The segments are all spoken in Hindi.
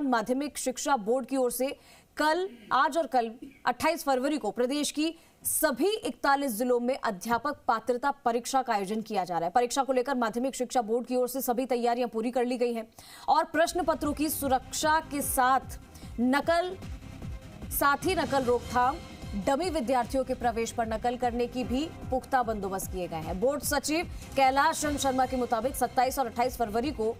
माध्यमिक शिक्षा बोर्ड की ओर से आज और कल 28 फरवरी को प्रदेश की सभी 41 जिलों में अध्यापक पात्रता परीक्षा का आयोजन किया जा रहा है। परीक्षा को लेकर माध्यमिक शिक्षा बोर्ड की ओर से सभी तैयारियां पूरी कर ली गई हैं और प्रश्न पत्रों की सुरक्षा के साथ ही नकल रोकथाम, डमी विद्यार्थियों के प्रवेश पर नकल करने की भी पुख्ता बंदोबस्त किए गए हैं। बोर्ड सचिव कैलाश चंद्र शर्मा के मुताबिक 27 और 28 फरवरी को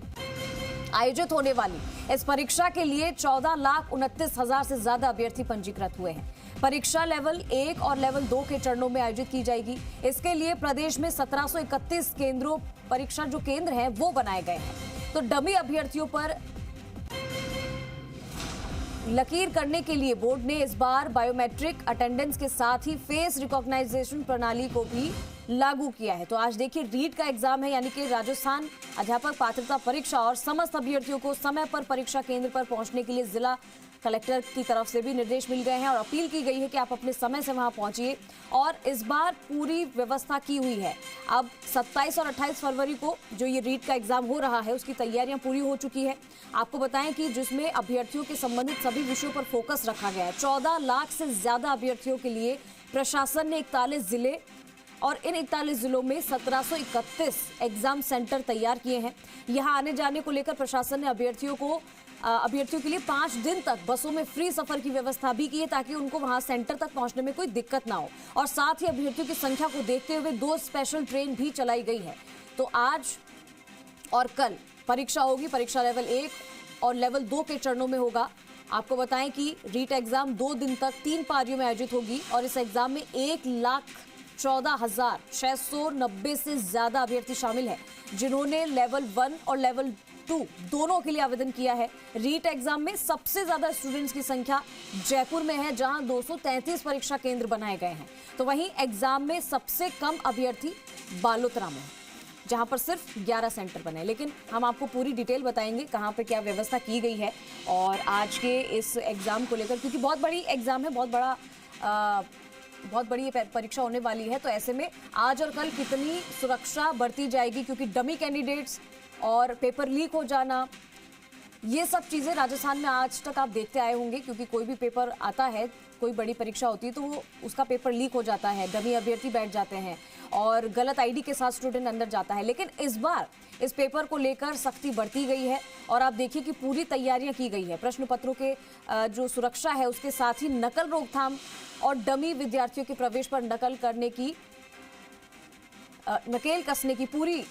आयोजित होने वाली इस परीक्षा के लिए 14,29,000 से ज्यादा अभ्यर्थी पंजीकृत हुए हैं। परीक्षा लेवल 1 और लेवल 2 के चरणों में आयोजित की जाएगी। इसके लिए प्रदेश में 1731 केंद्रों परीक्षा जो केंद्र हैं वो बनाए गए हैं। तो डमी अभ्यर्थियों पर लकीर करने के लिए बोर्ड ने इस बार बायोमेट्रिक अटेंडेंस के साथ ही फेस रिकॉग्नाइजेशन प्रणाली को भी लागू किया है। तो आज देखिए रीट का एग्जाम है, यानी कि राजस्थान अध्यापक पात्रता परीक्षा, और समस्त अभ्यर्थियों को समय पर परीक्षा केंद्र पर पहुंचने के लिए जिला कलेक्टर की तरफ से भी निर्देश मिल गए हैं और अपील की गई है कि आप अपने समय से वहां पहुंचिए। और इस बार पूरी व्यवस्था की हुई है। अब 27 और 28 फरवरी को जो ये रीट का एग्जाम हो रहा है उसकी तैयारियां पूरी हो चुकी है। आपको बताएं कि जिसमें अभ्यर्थियों के संबंधित सभी विषयों पर फोकस रखा गया है। 14 लाख से ज्यादा अभ्यर्थियों के लिए प्रशासन ने 41 जिले और इन 41 जिलों में 1731 एग्जाम सेंटर तैयार किए हैं। यहां आने जाने को लेकर प्रशासन ने अभ्यर्थियों के लिए 5 दिन तक बसों में फ्री सफर की व्यवस्था भी की है ताकि उनको वहां सेंटर तक पहुंचने में कोई दिक्कत ना हो। और साथ ही अभ्यर्थियों की संख्या को देखते हुए 2 स्पेशल ट्रेन भी चलाई गई है। तो आज और कल परीक्षा होगी। परीक्षा लेवल 1 और लेवल 2 के चरणों में होगा। आपको बताएं कि रीट एग्जाम 2 दिन तक 3 पारियों में आयोजित होगी और इस एग्जाम में 1,14,690 से ज्यादा अभ्यर्थी शामिल हैं जिन्होंने लेवल 1 और लेवल 2 दोनों के लिए आवेदन किया है। रीट एग्जाम में सबसे ज्यादा स्टूडेंट्स की संख्या जयपुर में है, जहां 233 परीक्षा केंद्र बनाए गए हैं। तो वहीं एग्जाम में सबसे कम अभ्यर्थी बालोतरा में है, जहां पर सिर्फ 11 सेंटर बने। लेकिन हम आपको पूरी डिटेल बताएंगे कहां पे क्या व्यवस्था की गई है और आज के इस एग्जाम को लेकर, क्योंकि बहुत बड़ी एग्जाम है, बहुत बड़ी परीक्षा होने वाली है। तो ऐसे में आज और कल कितनी सुरक्षा बरती जाएगी, क्योंकि डमी कैंडिडेट्स और पेपर लीक हो जाना, ये सब चीज़ें राजस्थान में आज तक आप देखते आए होंगे। क्योंकि कोई भी पेपर आता है, कोई बड़ी परीक्षा होती है तो वो उसका पेपर लीक हो जाता है, डमी अभ्यर्थी बैठ जाते हैं और गलत आईडी के साथ स्टूडेंट अंदर जाता है। लेकिन इस बार इस पेपर को लेकर सख्ती बढ़ती गई है और आप देखिए कि पूरी तैयारियां की गई है। प्रश्न पत्रों के जो सुरक्षा है उसके साथ ही नकल रोकथाम और डमी विद्यार्थियों के प्रवेश पर नकेल कसने की पूरी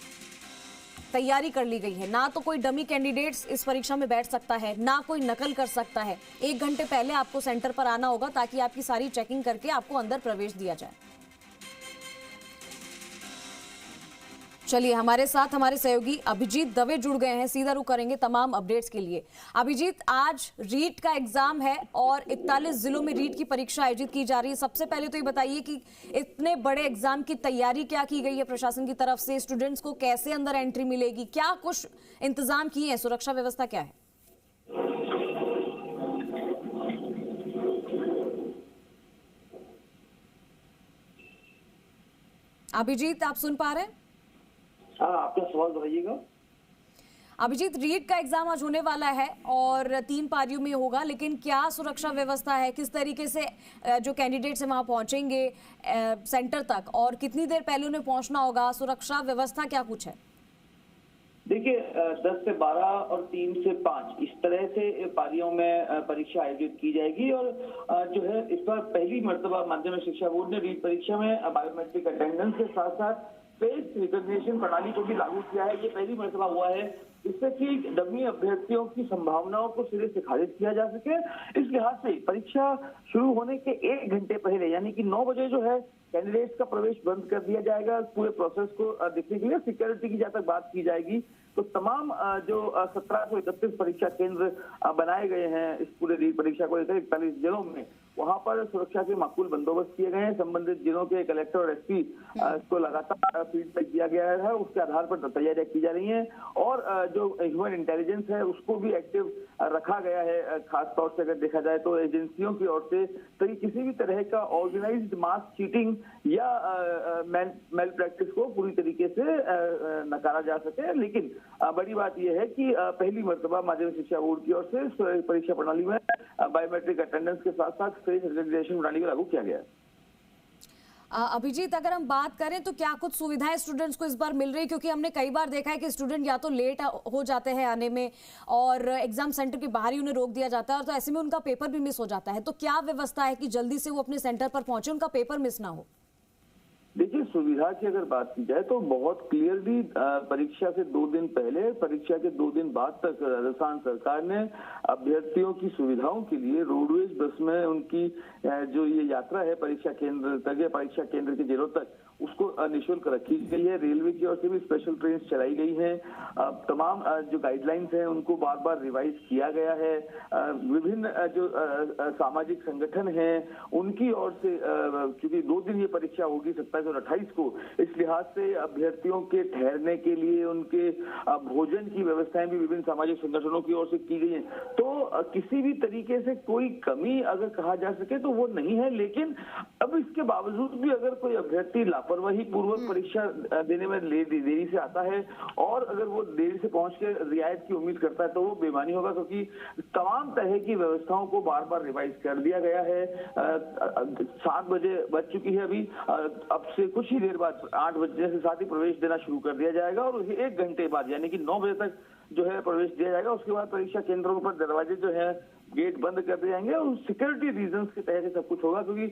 तैयारी कर ली गई है। ना तो कोई डमी कैंडिडेट्स इस परीक्षा में बैठ सकता है, ना कोई नकल कर सकता है। 1 घंटे पहले आपको सेंटर पर आना होगा ताकि आपकी सारी चेकिंग करके आपको अंदर प्रवेश दिया जाए। चलिए, हमारे साथ हमारे सहयोगी अभिजीत दवे जुड़ गए हैं। सीधा रुख करेंगे तमाम अपडेट्स के लिए। अभिजीत, आज रीट का एग्जाम है और 41 जिलों में रीट की परीक्षा आयोजित की जा रही है। सबसे पहले तो ये बताइए कि इतने बड़े एग्जाम की तैयारी क्या की गई है प्रशासन की तरफ से? स्टूडेंट्स को कैसे अंदर एंट्री मिलेगी? क्या कुछ इंतजाम किए हैं? सुरक्षा व्यवस्था क्या है? अभिजीत, आप सुन पा रहे हैं? आपका सवाल दोहराइएगा। अभिजीत, रीट का एग्जाम आज होने वाला है और 3 पारियों में होगा, लेकिन क्या सुरक्षा व्यवस्था है? किस तरीके से जो कैंडिडेट्स हैं वहां पहुंचेंगे सेंटर तक, और कितनी देर पहले उन्हें पहुंचना होगा? सुरक्षा व्यवस्था क्या कुछ है? देखिए, 10 से 12 और 3 से 5 इस तरह से पारियों में परीक्षा आयोजित की जाएगी। और जो है इस बार पहली मर्तबा माध्यमिक शिक्षा बोर्ड ने रीट परीक्षा में बायोमेट्रिक अटेंडेंस के साथ साथ फेस रिकॉग्निशन प्रणाली को भी लागू किया है। ये पहली मर्तबा हुआ है, इससे कि डमी अभ्यर्थियों की संभावनाओं को सिरे से खारिज किया जा सके। इस लिहाज से परीक्षा शुरू होने के 1 घंटे पहले, यानी कि 9 बजे जो है कैंडिडेट्स का प्रवेश बंद कर दिया जाएगा। पूरे प्रोसेस को देखने के लिए सिक्योरिटी की जहाँ तक बात की जाएगी तो तमाम जो 1731 परीक्षा केंद्र बनाए गए हैं इस पूरे रीट परीक्षा को लेकर 41 जिलों में, वहां पर सुरक्षा के माकूल बंदोबस्त किए गए हैं। संबंधित जिलों के कलेक्टर और एसपी को लगातार फीडबैक दिया गया है, उसके आधार पर तैयारियां की जा रही हैं और जो ह्यूमन इंटेलिजेंस है उसको भी एक्टिव रखा गया है। खास तौर से अगर देखा जाए तो एजेंसियों की ओर से किसी भी तरह का ऑर्गेनाइज्ड मास चीटिंग या मेल प्रैक्टिस को पूरी तरीके से नकारा जा सके। लेकिन बड़ी बात यह है कि पहली मर्तबा माध्यमिक शिक्षा बोर्ड की ओर से परीक्षा प्रणाली में बायोमेट्रिक अटेंडेंस के साथ साथ फेस रिकग्निशन प्रणाली को लागू किया गया है। अभिजीत, अगर हम बात करें तो क्या कुछ सुविधाएं स्टूडेंट्स को इस बार मिल रही, क्योंकि हमने कई बार देखा है कि स्टूडेंट या तो लेट हो जाते हैं आने में और एग्जाम सेंटर के बाहर ही उन्हें रोक दिया जाता है, और तो ऐसे में उनका पेपर भी मिस हो जाता है। तो क्या व्यवस्था है कि जल्दी से वो अपने सेंटर पर पहुंचे, उनका पेपर मिस ना हो? देखिए, सुविधा की अगर बात की जाए तो बहुत क्लियरली परीक्षा से 2 दिन पहले, परीक्षा के 2 दिन बाद तक राजस्थान सरकार ने अभ्यर्थियों की सुविधाओं के लिए रोडवेज बस में उनकी जो ये यात्रा है परीक्षा केंद्र तक या परीक्षा केंद्र के जिलों तक, उसको निःशुल्क रखी गई है। रेलवे की ओर से भी स्पेशल ट्रेन चलाई गई हैं। तमाम जो गाइडलाइंस हैं उनको बार बार रिवाइज किया गया है। विभिन्न जो सामाजिक संगठन हैं उनकी ओर से, क्योंकि 2 दिन ये परीक्षा होगी 27 और 28 को, इस लिहाज से अभ्यर्थियों के ठहरने के लिए उनके भोजन की व्यवस्थाएं भी विभिन्न सामाजिक संगठनों की ओर से की गई है। तो किसी भी तरीके से कोई कमी अगर कहा जा सके तो वो नहीं है। लेकिन अब इसके बावजूद भी अगर कोई अभ्यर्थी लापरवाही पूर्वक परीक्षा देने में देरी से आता है और अगर वो देरी से पहुंच के रियायत की उम्मीद करता है तो वो बेईमानी होगा, क्योंकि तमाम तरह की व्यवस्थाओं को बार बार रिवाइज कर दिया गया है। 7 बजे बज चुकी है अभी, अब से कुछ ही देर बाद 8 बजे से साथ ही प्रवेश देना शुरू कर दिया जाएगा और 1 घंटे बाद यानी कि 9 बजे तक जो है प्रवेश दिया जाएगा। उसके बाद परीक्षा केंद्रों पर दरवाजे जो है गेट बंद कर दिए जाएंगे और सिक्योरिटी रीजंस के तहत सब कुछ होगा, क्योंकि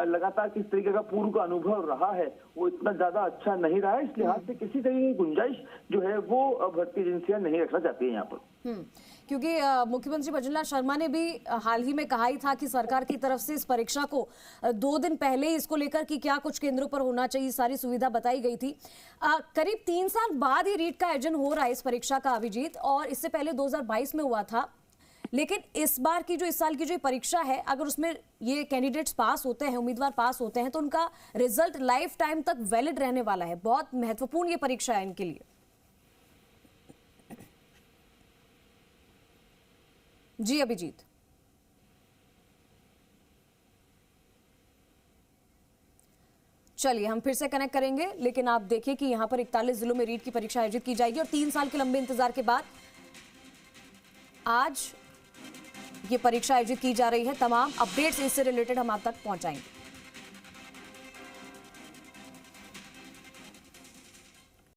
लगातार किस तरीके का पूर्व का अनुभव रहा है वो इतना ज्यादा अच्छा नहीं रहा है। इस लिहाज से किसी तरह की गुंजाइश जो है वो भर्ती एजेंसियां नहीं रखना चाहती है यहाँ पर। क्योंकि मुख्यमंत्री भजनलाल शर्मा ने भी हाल ही में कहा ही था कि सरकार की तरफ से इस परीक्षा को 2 दिन पहले ही इसको लेकर कि क्या कुछ केंद्रों पर होना चाहिए सारी सुविधा बताई गई थी। करीब 3 साल बाद ही रीट का आयोजन हो रहा है इस परीक्षा का, अभिजीत, और इससे पहले 2022 में हुआ था। लेकिन इस बार की जो इस साल की जो परीक्षा है, अगर उसमें ये कैंडिडेट्स पास होते हैं, उम्मीदवार पास होते हैं, तो उनका रिजल्ट लाइफ टाइम तक वैलिड रहने वाला है। बहुत महत्वपूर्ण ये परीक्षा है इनके लिए। जी अभिजीत। चलिए हम फिर से कनेक्ट करेंगे, लेकिन आप देखिए कि यहां पर 41 जिलों में रीट की परीक्षा आयोजित की जाएगी और 3 साल के लंबे इंतजार के बाद आज ये परीक्षा आयोजित की जा रही है। तमाम अपडेट्स इससे रिलेटेड हम आप तक पहुंचाएंगे।